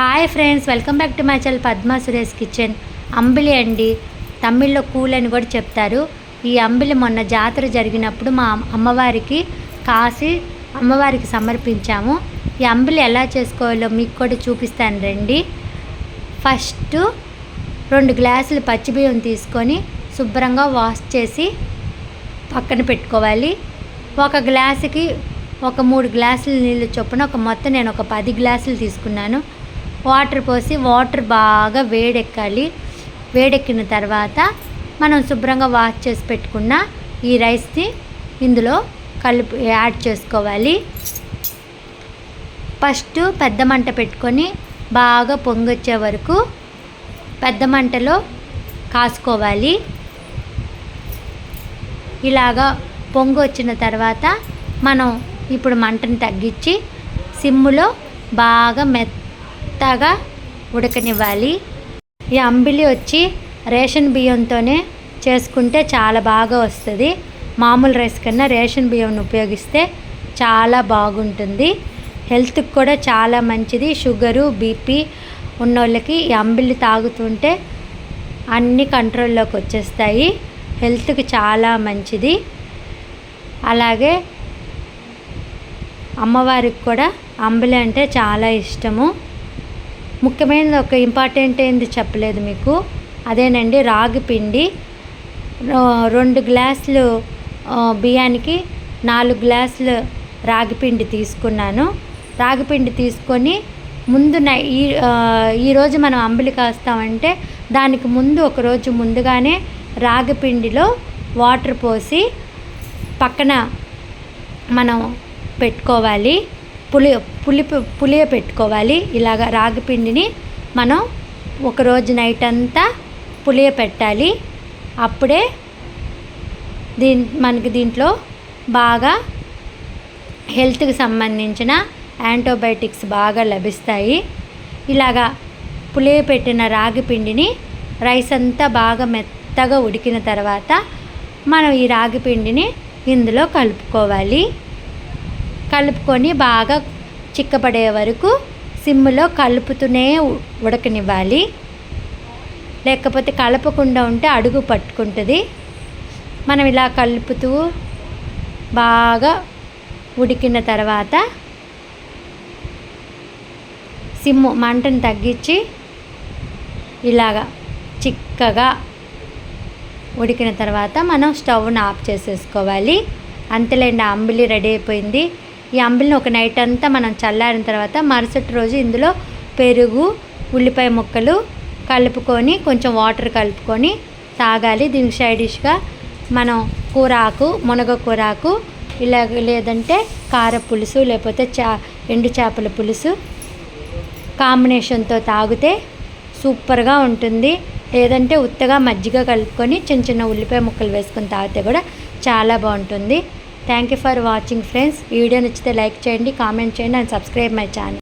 Hi friends, welcome back to my channel Padma Suresh kitchen. Ambili అండి, తమిళ్లో cool అని కూడా చెప్తారు. ఈ అంబిలి మొన్న జాతర జరిగినప్పుడు మా అమ్మవారికి కాసి అమ్మవారికి సమర్పించాము. ఈ అంబిలి ఎలా చేసుకోవాలో మీకు కూడా చూపిస్తాను రండి. ఫస్ట్ 2 గ్లాసులు పచ్చిబియ్యం తీసుకొని శుభ్రంగా వాష్ చేసి పక్కన పెట్టుకోవాలి. ఒక గ్లాసుకి ఒక 3 గ్లాసుల నీళ్ళు చొప్పున మొత్తం నేను ఒక 10 గ్లాసులు తీసుకున్నాను. వాటర్ పోసి వాటర్ బాగా వేడెక్కాలి. వేడెక్కిన తర్వాత మనం శుభ్రంగా వాష్ చేసి పెట్టుకున్న ఈ రైస్ని ఇందులో యాడ్ చేసుకోవాలి. ఫస్ట్ పెద్ద మంట పెట్టుకొని బాగా పొంగొచ్చే వరకు పెద్ద మంటలో కాసుకోవాలి. ఇలాగా పొంగు వచ్చిన తర్వాత మనం ఇప్పుడు మంటను తగ్గించి సిమ్ములో బాగా మెత్తగా ఉడకనివ్వాలి. ఈ అంబిలి వచ్చి రేషన్ బియ్యంతోనే చేసుకుంటే చాలా బాగా వస్తుంది. మామూలు రైస్ కన్నా రేషన్ బియ్యం ఉపయోగిస్తే చాలా బాగుంటుంది. హెల్త్కి కూడా చాలా మంచిది. షుగరు, బీపీ ఉన్నోళ్ళకి ఈ అంబిలి తాగుతుంటే అన్నీ కంట్రోల్లోకి వచ్చేస్తాయి. హెల్త్కి చాలా మంచిది. అలాగే అమ్మవారికి కూడా అంబిలి అంటే చాలా ఇష్టము. ముఖ్యమైనది ఒక ఇంపార్టెంట్ ఏంది చెప్పలేదు మీకు, అదేనండి రాగి పిండి. 2 గ్లాసులు బియ్యానికి 4 గ్లాసులు రాగి పిండి తీసుకున్నాను. రాగి పిండి తీసుకొని ముందు ఈరోజు మనం అంబిలి కాస్తామంటే దానికి ముందు ఒకరోజు ముందుగానే రాగి పిండిలో వాటర్ పోసి పక్కన మనం పెట్టుకోవాలి. పులియ పెట్టుకోవాలి. ఇలాగ రాగి పిండిని మనం ఒకరోజు నైట్ అంతా పులియ పెట్టాలి. అప్పుడే మనకి దీంట్లో బాగా హెల్త్కి సంబంధించిన యాంటీబయాటిక్స్ బాగా లభిస్తాయి. ఇలాగా పులియ పెట్టిన రాగి పిండిని రైస్ అంతా బాగా మెత్తగా ఉడికిన తర్వాత మనం ఈ రాగి పిండిని ఇందులో కలుపుకోవాలి. కలుపుకొని బాగా చిక్కబడే వరకు సిమ్లో కలుపుతూనే ఉడకనివ్వాలి. లేకపోతే కలపకుండా ఉంటే అడుగు పట్టుకుంటుంది. మనం ఇలా కలుపుతూ బాగా ఉడికిన తర్వాత మంటను తగ్గించి ఇలాగా చిక్కగా ఉడికిన తర్వాత మనం స్టవ్ను ఆఫ్ చేసేసుకోవాలి. అంతేలేండి, అంబిలి రెడీ అయిపోయింది. ఈ అంబిలిని ఒక నైట్ అంతా మనం చల్లారిన తర్వాత మరుసటి రోజు ఇందులో పెరుగు, ఉల్లిపాయ ముక్కలు కలుపుకొని కొంచెం వాటర్ కలుపుకొని తాగాలి. దీనికి సైడ్ డిష్గా మనం కూరాకు, మునగ కూరాకు, ఇలా లేదంటే కార పులుసు, లేకపోతే ఎండు చేపల పులుసు కాంబినేషన్తో తాగితే సూపర్గా ఉంటుంది. లేదంటే ఉత్తగా మజ్జిగ కలుపుకొని చిన్న చిన్న ఉల్లిపాయ ముక్కలు వేసుకొని తాగితే కూడా చాలా బాగుంటుంది. Thank you for watching friends. Video నచ్చితే లైక్ చేయండి, కామెంట్ చేయండి అండ్ సబ్స్క్రైబ్ మై ఛానల్.